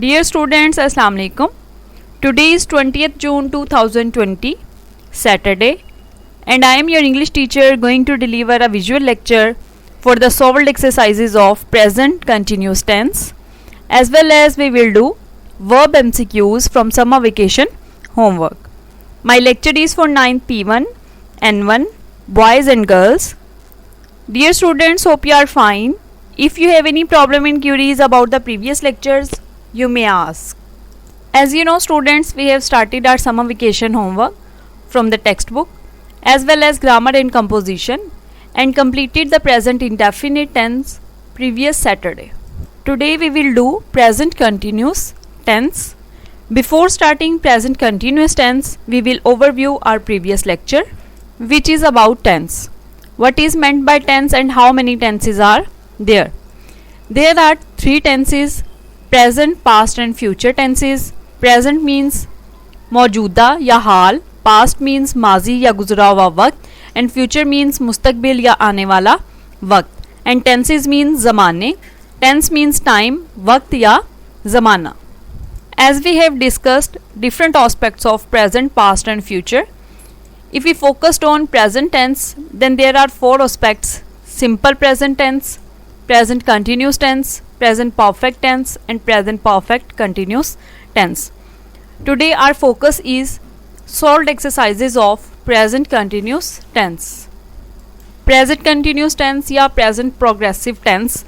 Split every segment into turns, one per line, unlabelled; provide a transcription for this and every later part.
Dear students, Assalamu alaikum. Today is 20th June 2020, Saturday, and I am your English teacher going to deliver a visual lecture for the solved exercises of present continuous tense, as well as we will do verb MCQs from summer vacation homework. My lecture is for 9th P1, N1, boys and girls. Dear students, hope you are fine. If you have any problem and queries about the previous lectures, you may ask. As you know students, we have started our summer vacation homework from the textbook as well as grammar and composition and completed the present indefinite tense previous Saturday. Today we will do present continuous tense. Before starting present continuous tense, we will overview our previous lecture, which is about tense. What is meant by tense and how many tenses are there? There are three tenses: present, past and future tenses. Present means मौजूदा या हाल, past means माजी या गुजरा हुआ वक्त, and future means मुस्तकबिल या आने वाला वक्त, and tenses means ज़माने. Tense means time, वक्त या ज़माना. As we have discussed different aspects of present, past and future, if we focused on present tense, then there are four aspects: simple present tense, present continuous tense, present perfect tense and present perfect continuous tense. Today our focus is solved exercises of present continuous tense. Present continuous tense या present progressive tense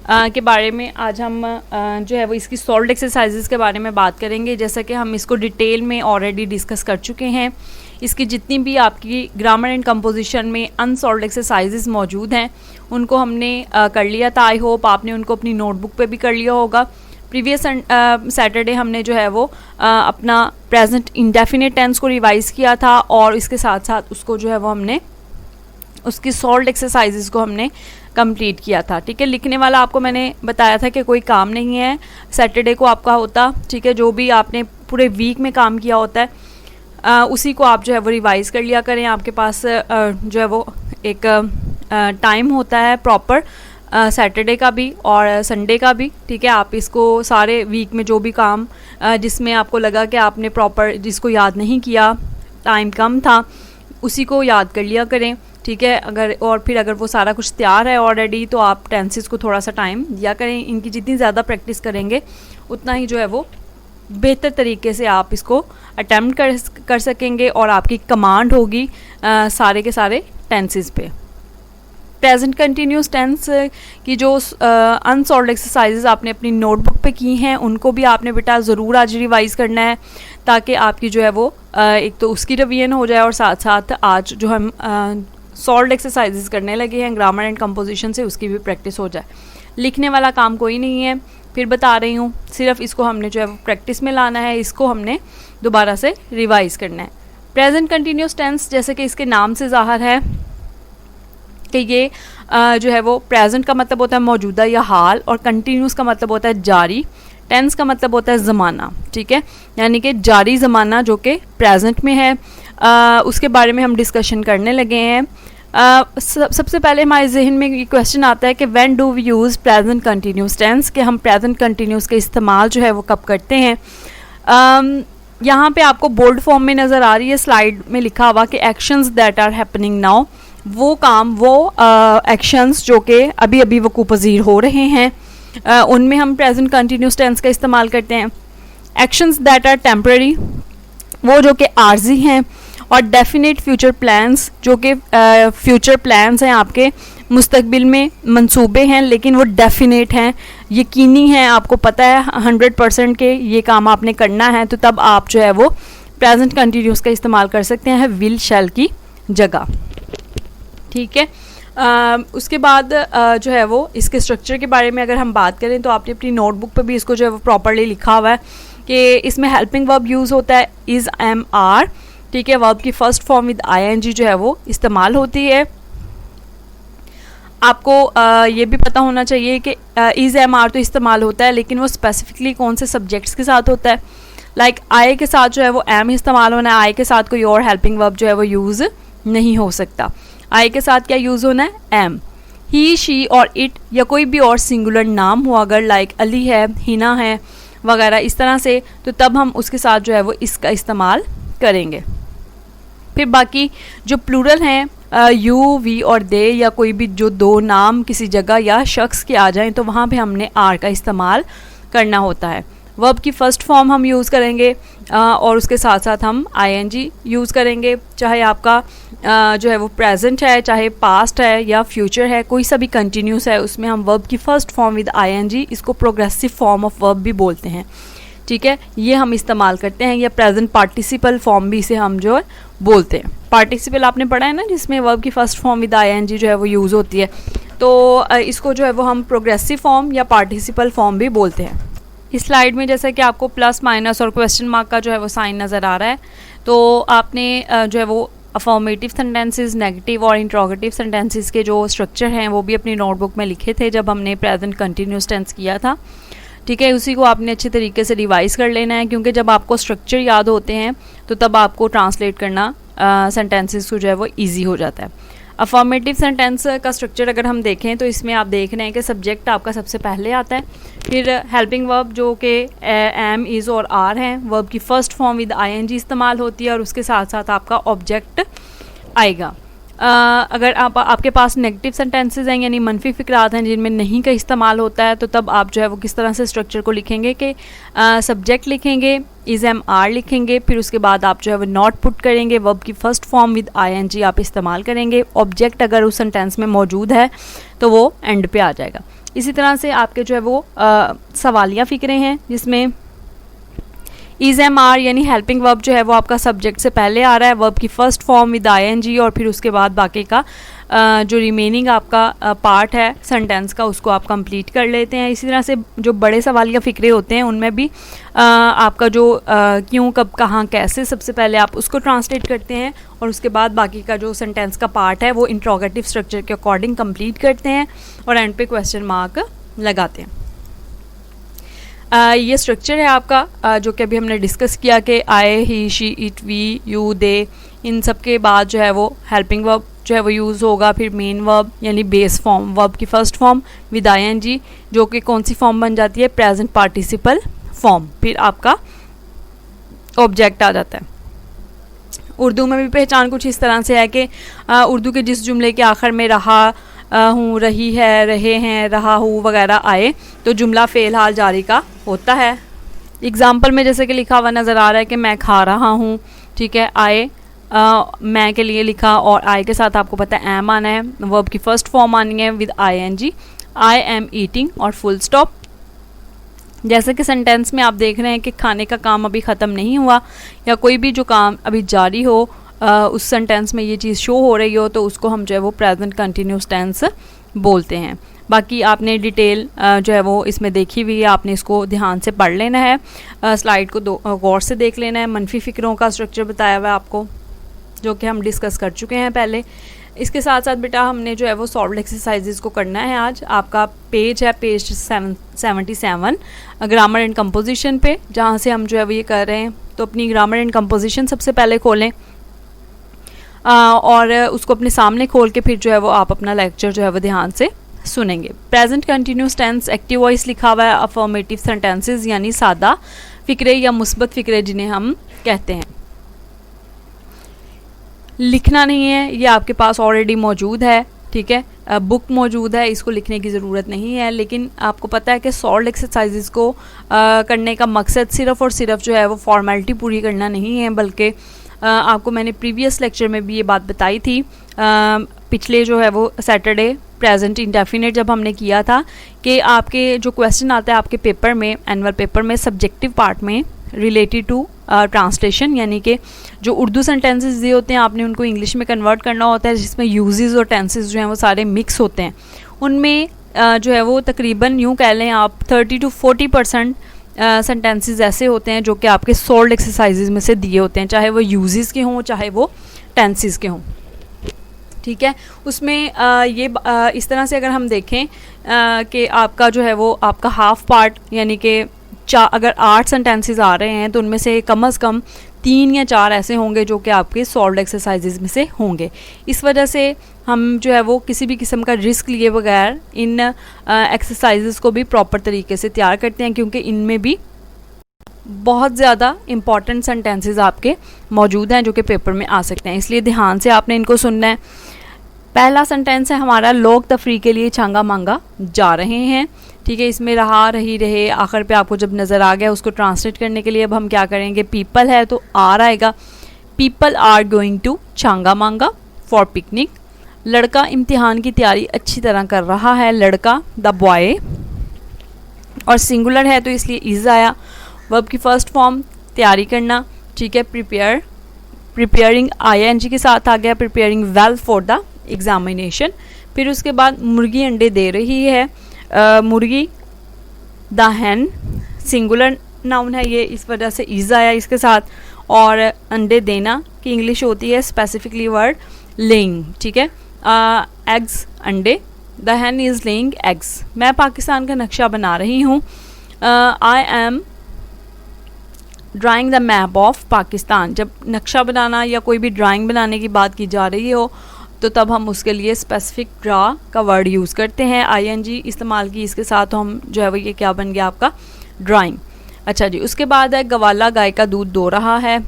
के बारे में आज हम जो है वो इसकी सॉल्व्ड एक्सरसाइजेस के बारे में बात करेंगे. जैसा कि हम इसको डिटेल में ऑलरेडी डिस्कस कर चुके हैं. इसकी जितनी भी आपकी ग्रामर एंड कंपोजिशन में अनसॉल्व्ड एक्सरसाइजेस मौजूद हैं उनको हमने कर लिया था. आई होप आपने उनको अपनी नोटबुक पे भी कर लिया होगा. प्रीवियस सैटरडे हमने जो है वो अपना प्रेजेंट इंडेफिनिट टेंस को रिवाइज़ किया था और इसके साथ साथ उसको जो है वो हमने उसकी सॉल्व्ड एक्सरसाइजेस को हमने कंप्लीट किया था. ठीक है, लिखने वाला आपको मैंने बताया था कि कोई काम नहीं है सैटरडे को आपका होता. ठीक है, जो भी आपने पूरे वीक में काम किया होता है उसी को आप जो है वो रिवाइज़ कर लिया करें. आपके पास जो है वो एक टाइम होता है प्रॉपर सैटरडे का भी और संडे का भी. ठीक है, आप इसको सारे वीक में जो भी काम जिसमें आपको लगा कि आपने प्रॉपर जिसको याद नहीं किया, टाइम कम था, उसी को याद कर लिया करें. ठीक है, अगर वो सारा कुछ तैयार है ऑलरेडी तो आप टेंसेस को थोड़ा सा टाइम दिया करें. इनकी जितनी ज़्यादा प्रैक्टिस करेंगे उतना ही जो है वो बेहतर तरीके से आप इसको अटैम्प्ट कर सकेंगे और आपकी कमांड होगी सारे के सारे टेंसेस पे. प्रेजेंट कंटिन्यूस टेंस की जो अनसॉल्व्ड एक्सरसाइजेज आपने अपनी नोटबुक पे की हैं उनको भी आपने बेटा ज़रूर आज रिवाइज़ करना है ताकि आपकी जो है वो एक तो उसकी रिवीजन हो जाए और साथ साथ आज जो हम सॉल्व्ड एक्सरसाइजेज करने लगे हैं ग्रामर एंड कंपोजिशन से उसकी भी प्रैक्टिस हो जाए. लिखने वाला काम कोई नहीं है, फिर बता रही हूँ, सिर्फ इसको हमने जो है वो प्रैक्टिस में लाना है. इसको हमने दोबारा से रिवाइज़ करना है. प्रेजेंट कंटिन्यूस टेंस जैसे कि इसके नाम से ज़ाहिर है कि ये जो है वो प्रेजेंट का मतलब होता है मौजूदा या हाल और कंटिन्यूस का मतलब होता है जारी. टेंस का मतलब होता है ज़माना. ठीक है, यानी कि जारी ज़माना जो कि प्रेजेंट में है उसके बारे में हम डिस्कशन करने लगे हैं. सबसे पहले हमारे जहन में ये क्वेश्चन आता है कि when do we use present continuous tense, कि हम प्रेजेंट कंटिन्यूस का इस्तेमाल जो है वो कब करते हैं. यहाँ पे आपको बोल्ड फॉर्म में नज़र आ रही है स्लाइड में लिखा हुआ कि actions that are happening now, वो काम वो एक्शंस जो कि अभी अभी वकूफ़ पज़ीर हो रहे हैं उनमें हम प्रेजेंट कंटिन्यूस टेंस का इस्तेमाल करते हैं. एक्शंस दैट आर टेम्पररी, वो जो कि आर्जी हैं, और डेफिनेट फ्यूचर प्लान्स जो कि फ्यूचर प्लान्स हैं, आपके मुस्तकबिल में मंसूबे हैं लेकिन वो डेफिनेट हैं, यकीनी हैं, आपको पता है 100% के ये काम आपने करना है, तो तब आप जो है वो प्रेजेंट कंटिन्यूस का इस्तेमाल कर सकते हैं विल शैल की जगह. ठीक है, उसके बाद जो है वो इसके स्ट्रक्चर के बारे में अगर हम बात करें तो आपने अपनी नोटबुक पे भी इसको जो है वो प्रॉपरली लिखा हुआ है कि इसमें हेल्पिंग वर्ब यूज़ होता है इज़, एम, आर. ठीक है, वर्ब की फर्स्ट फॉर्म विद आईएनजी जो है वो इस्तेमाल होती है. आपको ये भी पता होना चाहिए कि इज़, एम, आर तो इस्तेमाल होता है लेकिन वो स्पेसिफिकली कौन से सब्जेक्ट्स के साथ होता है. लाइक आई के साथ जो है वो एम इस्तेमाल होना है, आई के साथ कोई और हेल्पिंग वर्ब जो है वो यूज़ नहीं हो सकता. आई के साथ क्या यूज़ होना है, एम. ही, शी और इट या कोई भी और सिंगुलर नाम हो अगर लाइक अली है, हिना है, वगैरह इस तरह से, तो तब हम उसके साथ जो है वो इसका इस्तेमाल करेंगे। फिर बाकी जो प्लूरल हैं यू, वी और दे, या कोई भी जो दो नाम किसी जगह या शख्स के आ जाएं तो वहाँ पे हमने आर का इस्तेमाल करना होता है। वर्ब की फ़र्स्ट फॉर्म हम यूज़ करेंगे और उसके साथ साथ हम आईएनजी यूज़ करेंगे, चाहे आपका जो है वो प्रेजेंट है, चाहे पास्ट है या फ्यूचर है, कोई सा भी कंटिन्यूस है उसमें हम वर्ब की फ़र्स्ट फॉर्म विद आईएनजी, इसको प्रोग्रेसिव फॉर्म ऑफ वर्ब भी बोलते हैं। ठीक है, ये हम इस्तेमाल करते हैं, या प्रेजेंट पार्टिसिपल फॉर्म भी इसे हम जो है बोलते हैं। पार्टिसिपल आपने पढ़ा है ना, जिसमें वर्ब की फ़र्स्ट फॉर्म विद आईएनजी जो है वो यूज़ होती है, तो इसको जो है वो हम प्रोग्रेसिव फॉर्म या पार्टिसिपल फॉर्म भी बोलते हैं। इस स्लाइड में जैसे कि आपको प्लस माइनस और क्वेश्चन मार्क का जो है वो साइन नज़र आ रहा है, तो आपने जो है वो अफर्मेटिव सेंटेंसेस, नेगेटिव और इंट्रोगेटिव सेंटेंसेस के जो स्ट्रक्चर हैं वो भी अपनी नोटबुक में लिखे थे जब हमने प्रेजेंट कंटिन्यूस टेंस किया था। ठीक है, उसी को आपने अच्छे तरीके से रिवाइज़ कर लेना है, क्योंकि जब आपको स्ट्रक्चर याद होते हैं तो तब आपको ट्रांसलेट करना सेंटेंसेस को जो है वो ईजी हो जाता है। अफर्मेटिव सेंटेंस का स्ट्रक्चर अगर हम देखें तो इसमें आप देख रहे हैं कि सब्जेक्ट आपका सबसे पहले आता है, फिर हेल्पिंग वर्ब जो कि एम, इज़ और आर हैं, वर्ब की फ़र्स्ट फॉर्म विद आईएनजी इस्तेमाल होती है और उसके साथ साथ आपका ऑब्जेक्ट आएगा। अगर आपके पास नेगेटिव सेंटेंसेस हैं यानी मनफी फ़िक्रात हैं जिनमें नहीं का इस्तेमाल होता है, तो तब आप जो है वो किस तरह से स्ट्रक्चर को लिखेंगे कि सब्जेक्ट लिखेंगे, इज़ एम आर लिखेंगे, फिर उसके बाद आप जो है वो नॉट पुट करेंगे, वर्ब की फ़र्स्ट फॉर्म विद आईएनजी आप इस्तेमाल करेंगे, ऑब्जेक्ट अगर उस सेंटेंस में मौजूद है तो वो एंड पे आ जाएगा। इसी तरह से आपके जो है वो सवालिया फ़िक्रे हैं जिसमें इज़ एम आर यानी हेल्पिंग वर्ब जो है वो आपका सब्जेक्ट से पहले आ रहा है, वर्ब की फ़र्स्ट फॉर्म विद आईएनजी, और फिर उसके बाद बाकी का जो रिमेनिंग आपका पार्ट है सेंटेंस का उसको आप कंप्लीट कर लेते हैं। इसी तरह से जो बड़े सवालिया फ़िक्रे होते हैं उनमें भी आपका जो क्यों, कब, कहाँ, कैसे, सबसे पहले आप उसको ट्रांसलेट करते हैं और उसके बाद बाकी का जो सेंटेंस का पार्ट है वो इंट्रोगेटिव स्ट्रक्चर के अकॉर्डिंग कंप्लीट करते हैं और एंड पे क्वेश्चन मार्क लगाते हैं। ये स्ट्रक्चर है आपका जो कि अभी हमने डिस्कस किया कि आई, ही, शी, इट, वी, यू, दे, इन सब के बाद जो है वो हेल्पिंग वर्ब जो है वो यूज़ होगा, फिर मेन वर्ब यानी बेस फॉर्म, वर्ब की फ़र्स्ट फॉर्म विद आईएनजी जो कि कौन सी फॉर्म बन जाती है, प्रेजेंट पार्टिसिपल फॉर्म, फिर आपका ऑब्जेक्ट आ जाता है। उर्दू में भी पहचान कुछ इस तरह से है कि उर्दू के जिस जुमले के आखिर में रहा हूँ, रही है, रहे हैं, रहा हूँ वगैरह आए तो जुमला फ़ेल हाल जारी का होता है। एग्ज़ाम्पल में जैसे कि लिखा हुआ नज़र आ रहा है कि मैं खा रहा हूँ, ठीक है, आए मैं के लिए लिखा और आई के साथ आपको पता है एम आना है, वर्ब की फ़र्स्ट फॉर्म आनी है with ING, I am eating और फुल स्टॉप। जैसे कि सेंटेंस में आप देख रहे हैं कि खाने का काम अभी ख़त्म नहीं हुआ या कोई भी जो काम अभी जारी हो उस सेंटेंस में ये चीज़ शो हो रही हो तो उसको हम जो है वो प्रेजेंट कंटिन्यूस टेंस बोलते हैं। बाकी आपने डिटेल जो है वो इसमें देखी हुई है, आपने इसको ध्यान से पढ़ लेना है, स्लाइड को गौर से देख लेना है। मनफी फ़िक्रों का स्ट्रक्चर बताया हुआ है आपको जो कि हम डिस्कस कर चुके हैं पहले। इसके साथ साथ बेटा हमने जो है वो सॉल्व्ड एक्सरसाइजेज को करना है आज। आपका पेज है पेज 77 ग्रामर एंड कंपोजिशन पे, जहाँ से हम जो है वो ये कर रहे हैं। तो अपनी ग्रामर एंड कंपोजिशन सबसे पहले खोलें और उसको अपने सामने खोल के फिर जो है वो आप अपना लेक्चर जो है वो ध्यान से सुनेंगे। Present continuous tense active voice लिखा हुआ है, अफर्मेटिव सेंटेंसेस यानी सादा फ़िक्रे या मुस्बत फ़िक्रे जिन्हें हम कहते हैं। लिखना नहीं है, ये आपके पास ऑलरेडी मौजूद है, ठीक है, बुक मौजूद है, इसको लिखने की ज़रूरत नहीं है। लेकिन आपको पता है कि सॉल्व्ड एक्सरसाइजेज को करने का मकसद सिर्फ़ और सिर्फ जो है वो फॉर्मेलिटी पूरी करना नहीं है, बल्कि आपको मैंने प्रीवियस लेक्चर में भी ये बात बताई थी, पिछले जो है वो सैटरडे प्रेजेंट इंडेफिनिट जब हमने किया था कि आपके जो क्वेश्चन आता है आपके पेपर में, एनुअल पेपर में, सब्जेक्टिव पार्ट में रिलेटेड टू ट्रांसलेशन, यानी कि जो उर्दू सेंटेंसेस दिए होते हैं आपने उनको इंग्लिश में कन्वर्ट करना होता है, जिसमें यूजेस और टेंसेस जो हैं वो सारे मिक्स होते हैं। उनमें जो है वो तकरीबन यूँ कह लें आप 30 to 40% सेंटेंसेस ऐसे होते हैं जो कि आपके सॉल्व्ड एक्सरसाइजेज में से दिए होते हैं, चाहे वो यूजेस के हों चाहे वो टेंसेस के हों, ठीक है। उसमें ये इस तरह से अगर हम देखें कि आपका जो है वो आपका हाफ पार्ट यानी कि अगर 8 सेंटेंसेस आ रहे हैं तो उनमें से कम से कम 3 या 4 ऐसे होंगे जो कि आपके सॉल्व्ड एक्सरसाइजेज में से होंगे। इस वजह से हम जो है वो किसी भी किस्म का रिस्क लिए बगैर इन एक्सरसाइजेज को भी प्रॉपर तरीके से तैयार करते हैं, क्योंकि इनमें भी बहुत ज़्यादा इम्पॉर्टेंट सेंटेंसेस आपके मौजूद हैं जो कि पेपर में आ सकते हैं, इसलिए ध्यान से आपने इनको सुनना है। पहला सेंटेंस है हमारा, लोग तफरी के लिए छांगा मांगा जा रहे हैं। ठीक है, इसमें रहा, रही, रहे आखिर पे आपको जब नज़र आ गया, उसको ट्रांसलेट करने के लिए अब हम क्या करेंगे, पीपल है तो आर आएगा, people are going to Changa Manga for picnic. लड़का इम्तिहान की तैयारी अच्छी तरह कर रहा है, लड़का द बॉय, और सिंगुलर है तो इसलिए इज़ आया। वर्ब की फर्स्ट फॉर्म तैयारी करना, ठीक है, प्रिपेयर, प्रिपेयरिंग ING के साथ आ गया, preparing well for the examination. फिर उसके बाद मुर्गी अंडे दे रही है, मुर्गी द हैन, सिंगुलर नाउन है ये, इस वजह से इज़ आया इसके साथ। और अंडे देना की इंग्लिश होती है स्पेसिफिकली वर्ड लेइंग, ठीक है, एग्स अंडे, the Hahn is laying eggs. मैं पाकिस्तान का नक्शा बना रही हूँ, I M drawing the map of Pakistan. जब नक्शा बनाना या कोई भी ड्राइंग बनाने की बात की जा रही हो तो तब हम उसके लिए स्पेसिफिक ड्रा का वर्ड यूज़ करते हैं, ING इस्तेमाल की इसके साथ, तो हम जो है वो ये क्या बन गया आपका, ड्राइंग। अच्छा जी, उसके बाद है गवाला गाय का दूध दो रहा है,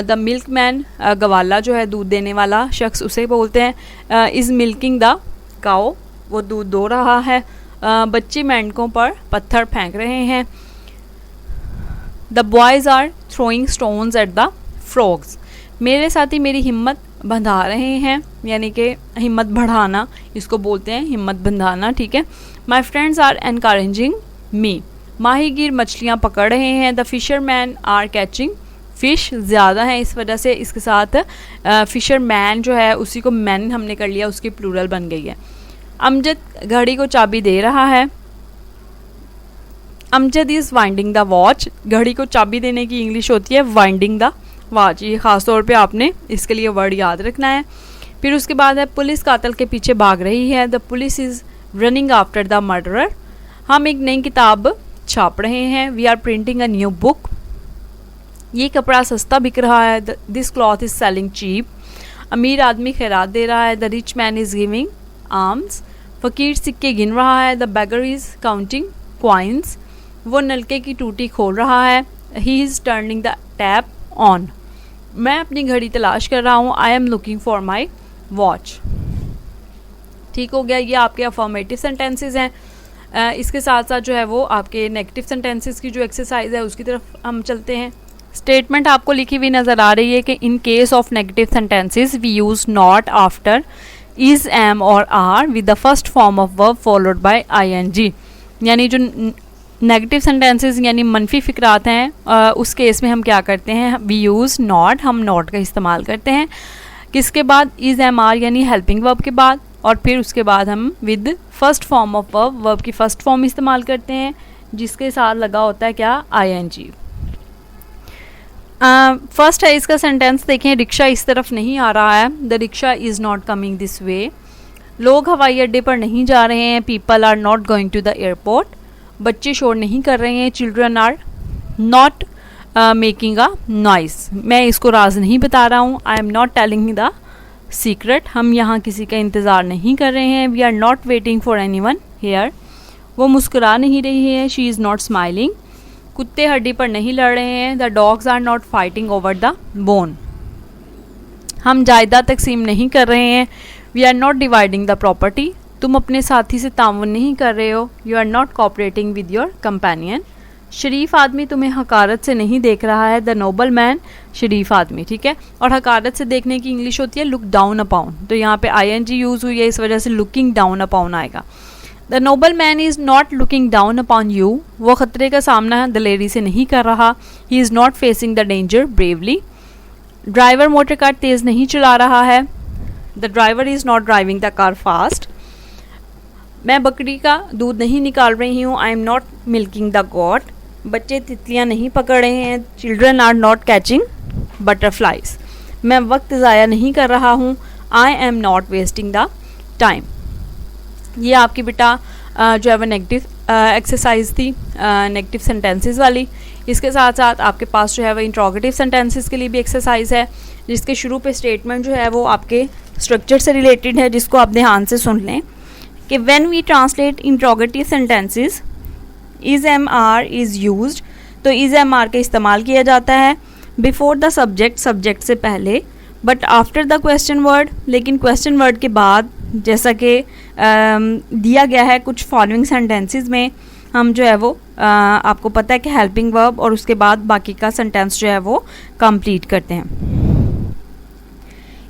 द मिल्क मैन, गवाला जो है दूध देने वाला शख्स उसे बोलते हैं, इज़ मिल्किंग द काओ, वो दूध दो रहा है। बच्चे मेंढकों पर पत्थर फेंक रहे हैं, the boys are throwing stones at the frogs. मेरे साथी मेरी हिम्मत बंधा रहे हैं, यानी कि हिम्मत बढ़ाना इसको बोलते हैं, हिम्मत बंधाना, ठीक है। My friends are encouraging me, माहीगीर मछलियाँ पकड़ रहे हैं, the fisherman are catching fish, ज़्यादा है इस वजह से इसके साथ फिशरमैन जो है उसी को मैन हमने कर लिया, उसकी प्लूरल बन गई है। अमजद घड़ी को चाबी दे रहा है, Amjad is winding the watch, घड़ी को चाबी देने की इंग्लिश होती है वाइंडिंग द वॉच, ये ख़ास तौर पे आपने इसके लिए वर्ड याद रखना है। फिर उसके बाद है पुलिस कातिल के पीछे भाग रही है, the police is running after the murderer. हम एक नई किताब छाप रहे हैं, we are printing a new book. ये कपड़ा सस्ता बिक रहा है, this cloth is selling cheap. अमीर आदमी खैरात दे रहा है, the rich man is giving arms. फ़कीर सिक्के गिन रहा है, the beggar is counting coins. वो नलके की टूटी खोल रहा है, he is turning the tap on. मैं अपनी घड़ी तलाश कर रहा हूँ, I am looking for my watch. ठीक हो गया, ये आपके अफर्मेटिव सेंटेंसेस हैं। इसके साथ साथ जो है वो आपके नेगेटिव सेंटेंसेस की जो एक्सरसाइज है उसकी तरफ हम चलते हैं। स्टेटमेंट आपको लिखी हुई नज़र आ रही है कि in case of negative sentences we use not after is, am और are with the first form of verb followed by ING। यानी जो नेगेटिव सेंटेंसेस यानी मनफी फ़िक्रात हैं, उस केस में हम क्या करते हैं, वी यूज़ नॉट, हम नॉट का इस्तेमाल करते हैं। किसके बाद, इज़, एम, आर यानी हेल्पिंग वर्ब के बाद, और फिर उसके बाद हम with first form of verb, verb की फ़र्स्ट फॉर्म इस्तेमाल करते हैं जिसके साथ लगा होता है क्या, ING। फर्स्ट है इसका सेंटेंस, देखें, रिक्शा इस तरफ नहीं आ रहा है, the rickshaw is not coming this way. लोग हवाई अड्डे पर नहीं जा रहे हैं, people are not going to the airport. बच्चे शोर नहीं कर रहे हैं, children are not making a noise. मैं इसको राज नहीं बता रहा हूँ, I am not telling the secret. हम यहाँ किसी का इंतज़ार नहीं कर रहे हैं, we are not waiting for anyone here. वो मुस्कुरा नहीं रही है, शी इज़ नॉट स्माइलिंग। कुत्ते हड्डी पर नहीं लड़ रहे हैं, the dogs are not fighting over the bone. हम जायदाद तकसीम नहीं कर रहे हैं, we are not dividing the property. तुम अपने साथी से ताउन नहीं कर रहे हो, you are not cooperating with your companion. शरीफ आदमी तुम्हें हकारत से नहीं देख रहा है, द नोबल मैन, शरीफ आदमी, ठीक है। और हकारत से देखने की इंग्लिश होती है लुक डाउन अपॉन, तो यहाँ पे ING यूज़ हुई है, इस वजह से लुकिंग डाउन अपॉन आएगा। The noble man is not looking down upon you, वो ख़तरे का सामना दलेरी से नहीं कर रहा, he is not facing the danger bravely. Driver motor car तेज़ नहीं चला रहा है, the driver is not driving the car fast. मैं बकरी का दूध नहीं निकाल रही हूँ, I am not milking the got. बच्चे तितलियाँ नहीं पकड़ रहे हैं, children are not catching butterflies. मैं वक्त ज़ाया नहीं कर रहा हूँ, I am not wasting the time. ये आपकी बेटा जो है वो नेगेटिव एक्सरसाइज थी, नेगेटिव सेंटेंसेस वाली। इसके साथ साथ आपके पास जो है वो इंट्रोगेटिव सेंटेंसेस के लिए भी एक्सरसाइज है, जिसके शुरू पे स्टेटमेंट जो है वो आपके स्ट्रक्चर से रिलेटेड है, जिसको आप ध्यान से सुन लें कि when we translate interrogative sentences is am are is used, तो इज़ एम आर का इस्तेमाल किया जाता है बिफोर द सब्जेक्ट, सब्जेक्ट से पहले, but after the question word, लेकिन क्वेश्चन वर्ड के बाद, जैसा कि दिया गया है कुछ फॉलोइंग सेंटेंसेस में, हम जो है वो आपको पता है कि हेल्पिंग वर्ब और उसके बाद बाकी का सेंटेंस जो है वो कंप्लीट करते हैं।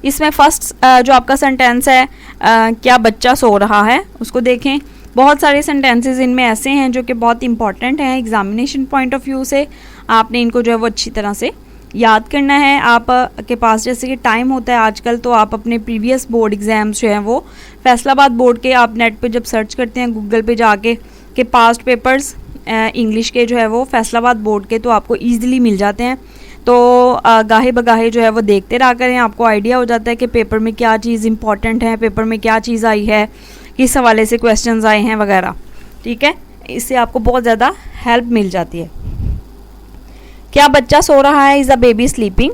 इसमें फर्स्ट जो आपका सेंटेंस है क्या बच्चा सो रहा है, उसको देखें। बहुत सारे सेंटेंसेस इनमें ऐसे हैं जो कि बहुत इंपॉर्टेंट हैं एग्जामिनेशन पॉइंट ऑफ व्यू से, आपने इनको जो है वो अच्छी तरह से याद करना है। आप के पास जैसे कि टाइम होता है आजकल, तो आप अपने प्रीवियस बोर्ड एग्ज़ाम्स जो हैं वो फैसलाबाद बोर्ड के आप नेट पे जब सर्च करते हैं गूगल पे जाके कि पास्ट पेपर्स इंग्लिश के जो है वो फैसलाबाद बोर्ड के, तो आपको ईज़िली मिल जाते हैं। तो गाहे बगाहे जो है वो देखते रहा करें, आपको आइडिया हो जाता है कि पेपर में क्या चीज़ इंपॉर्टेंट है, पेपर में क्या चीज़ आई है, किस हवाले से क्वेश्चंस आए हैं वगैरह, ठीक है। इससे आपको बहुत ज़्यादा हेल्प मिल जाती है। क्या बच्चा सो रहा है, इज़ अ बेबी स्लीपिंग।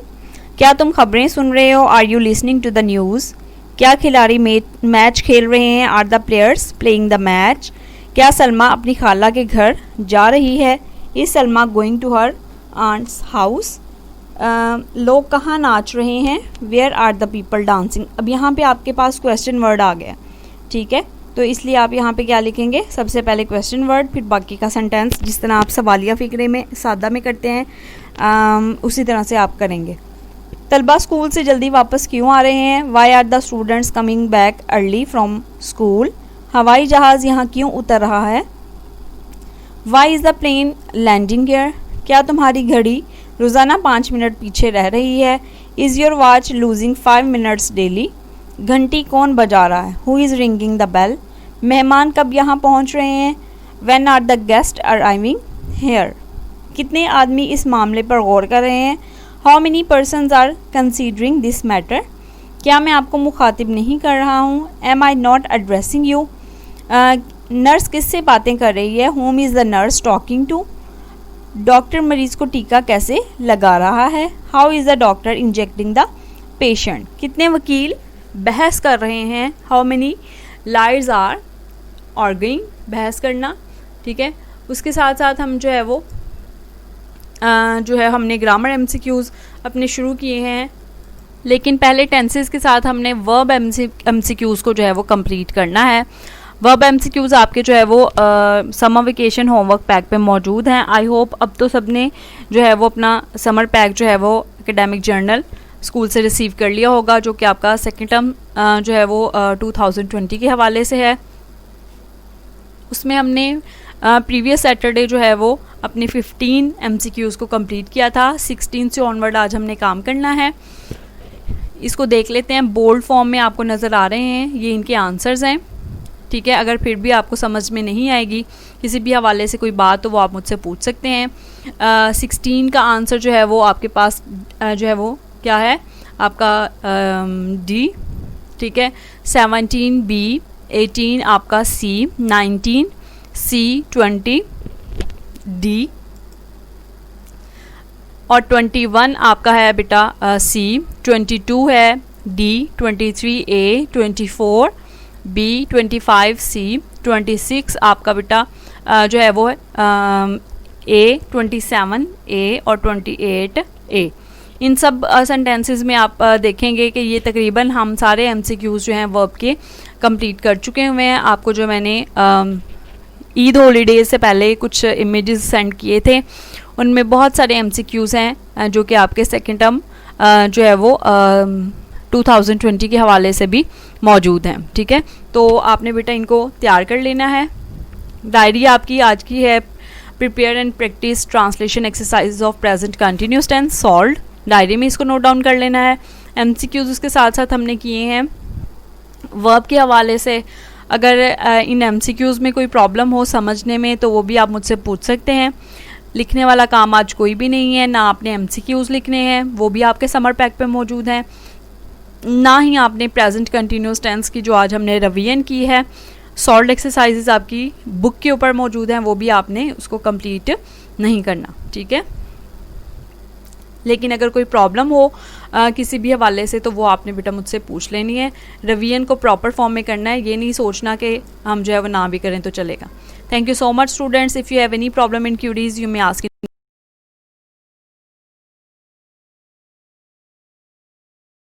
क्या तुम खबरें सुन रहे हो, are you listening to the news. क्या खिलाड़ी मैच खेल रहे हैं, are the players playing the match. क्या सलमा अपनी खाला के घर जा रही है, is Salma going to her aunt's house. लोग कहाँ नाच रहे हैं, where are the people dancing. अब यहाँ पे आपके पास क्वेश्चन वर्ड आ गया, ठीक है, तो इसलिए आप यहाँ पे क्या लिखेंगे, सबसे पहले क्वेश्चन वर्ड, फिर बाकी का सेंटेंस जिस तरह आप सवालिया फ़िक्रे में सादा में करते हैं उसी तरह से आप करेंगे। तलबा स्कूल से जल्दी वापस क्यों आ रहे हैं, why are the students coming back early from school. हवाई जहाज़ यहाँ क्यों उतर रहा है, why is the plane landing here. क्या तुम्हारी घड़ी रोज़ाना 5 मिनट पीछे रह रही है, is your watch losing 5 minutes daily. घंटी कौन बजा रहा है, who is ringing the bell. मेहमान कब यहाँ पहुँच रहे हैं, when are the guest arriving here. कितने आदमी इस मामले पर गौर कर रहे हैं, how many persons are considering this matter. क्या मैं आपको मुखातिब नहीं कर रहा हूँ, am I not addressing you. Nurse किससे बातें कर रही है, whom is the nurse talking to. Doctor मरीज़ को टीका कैसे लगा रहा है, how is the doctor injecting the patient. कितने वकील बहस कर रहे हैं, how many lawyers are arguing, बहस करना, ठीक है। उसके साथ साथ हम जो है वो जो है हमने ग्रामर एमसीक्यूज़ अपने शुरू किए हैं, लेकिन पहले टेंसेस के साथ हमने वर्ब एमसीक्यूज़ को जो है वो कंप्लीट करना है। वर्ब एमसीक्यूज़ आपके जो है वो समर वेकेशन होमवर्क पैक पे मौजूद हैं। आई होप अब तो सबने जो है वो अपना समर पैक जो है वो एकेडमिक जर्नल स्कूल से रिसीव कर लिया होगा, जो कि आपका सेकेंड टर्म जो है वो 2020 के हवाले से है। उसमें हमने प्रीवियस सैटरडे जो है वो अपने 15 MCQs को कंप्लीट किया था। 16 से ऑनवर्ड आज हमने काम करना है। इसको देख लेते हैं, बोल्ड फॉर्म में आपको नज़र आ रहे हैं, ये इनके आंसर्स हैं, ठीक है। अगर फिर भी आपको समझ में नहीं आएगी किसी भी हवाले से कोई बात, तो वो आप मुझसे पूछ सकते हैं। 16 का आंसर जो है वो आपके पास जो है वो क्या है आपका डी, ठीक है। 17 बी, 18 आपका सी, 19 सी, 20 डी और 21 आपका है बेटा सी, 22 है डी, 23 ए, 24 बी, 25 सी, 26 आपका बेटा जो है वो ए, 27 ए और 28 ए। इन सब सेंटेंसेस में आप देखेंगे कि ये तकरीबन हम सारे एमसीक्यूज़ जो हैं वर्ब के कंप्लीट कर चुके हुए हैं। आपको जो मैंने ईद हॉलीडेज से पहले कुछ इमेजेस सेंड किए थे, उनमें बहुत सारे एमसीक्यूज़ हैं जो कि आपके सेकेंड टर्म जो है वो 2020 के हवाले से भी मौजूद हैं, ठीक है। तो आपने बेटा इनको तैयार कर लेना है। डायरी आपकी आज की है, prepare and practice translation exercise of present continuous tense solved. Diary में इसको नोट डाउन कर लेना है। एमसीक्यूज़ उसके साथ साथ हमने किए हैं वर्ब के हवाले से। अगर इन एमसीक्यूज़ में कोई प्रॉब्लम हो समझने में, तो वो भी आप मुझसे पूछ सकते हैं। लिखने वाला काम आज कोई भी नहीं है, ना आपने एमसीक्यूज़ लिखने हैं, वो भी आपके समर पैक पे मौजूद हैं, ना ही आपने प्रेजेंट कंटिन्यूस टेंस की जो आज हमने रिवीजन की है, सॉल्व्ड एक्सरसाइजेज आपकी बुक के ऊपर मौजूद हैं, वो भी आपने उसको कंप्लीट नहीं करना, ठीक है। लेकिन अगर कोई प्रॉब्लम हो किसी भी हवाले से, तो वो आपने बेटा मुझसे पूछ लेनी है। रिवीजन को प्रॉपर फॉर्म में करना है, ये नहीं सोचना कि हम जो है वो ना भी करें तो चलेगा। Thank you so much students. If you have any problem and queries, you may ask in